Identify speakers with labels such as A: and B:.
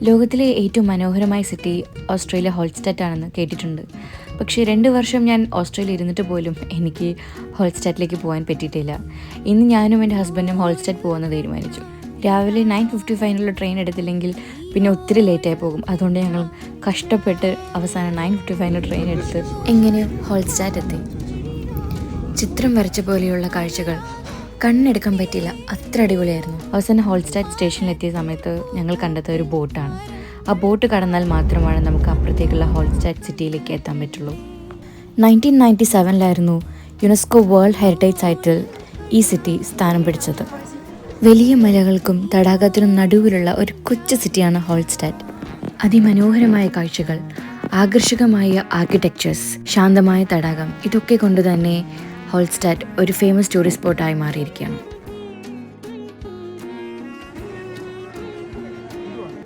A: ലോകത്തിലെ ഏറ്റവും മനോഹരമായ സിറ്റി ഓസ്ട്രേലിയ ഹോൾസ്റ്റാറ്റ് ആണെന്ന് കേട്ടിട്ടുണ്ട്. പക്ഷേ 2 വർഷം ഞാൻ ഓസ്ട്രേലിയ ഇരുന്നിട്ട് പോലും എനിക്ക് ഹോൾസ്റ്റാറ്റിലേക്ക് പോകാൻ പറ്റിയിട്ടില്ല. ഇന്ന് ഞാനും എൻ്റെ ഹസ്ബൻഡും ഹോൾസ്റ്റാറ്റ് പോകുമെന്ന് തീരുമാനിച്ചു. രാവിലെ 9:55 ട്രെയിൻ എടുത്തില്ലെങ്കിൽ പിന്നെ ഒത്തിരി ലേറ്റായി പോകും. അതുകൊണ്ട് ഞങ്ങൾ കഷ്ടപ്പെട്ട് അവസാനം 9:55 ട്രെയിൻ എടുത്ത് എങ്ങനെയോ ഹോൾസ്റ്റാറ്റ് എത്തി. ചിത്രം വരച്ച പോലെയുള്ള കാഴ്ചകൾ കണ്ണെടുക്കാൻ പറ്റിയില്ല, അത്ര അടിപൊളിയായിരുന്നു. അവസാനം ഹോൾസ്റ്റാറ്റ് സ്റ്റേഷനിലെത്തിയ സമയത്ത് ഞങ്ങൾ കണ്ടത് ഒരു ബോട്ടാണ്. ആ ബോട്ട് കടന്നാൽ മാത്രമാണ് നമുക്ക് അപ്പുറത്തേക്കുള്ള ഹോൾസ്റ്റാറ്റ് സിറ്റിയിലേക്ക് എത്താൻ പറ്റുള്ളൂ. 1997 യുനെസ്കോ വേൾഡ് ഹെറിറ്റേജ് സൈറ്റിൽ ഈ സിറ്റി സ്ഥാനം പിടിച്ചത്. വലിയ മലകൾക്കും തടാകത്തിനും നടുവിലുള്ള ഒരു കൊച്ചു സിറ്റിയാണ് ഹോൾസ്റ്റാറ്റ്. അതിമനോഹരമായ കാഴ്ചകൾ, ആകർഷകമായ ആർക്കിടെക്ചേഴ്സ്, ശാന്തമായ തടാകം, ഇതൊക്കെ കൊണ്ട് തന്നെ ഹോൾസ്റ്റാറ്റ് ഒരു ഫേമസ് ടൂറിസ്റ്റ് സ്പോട്ടായി മാറിയിരിക്കുകയാണ്.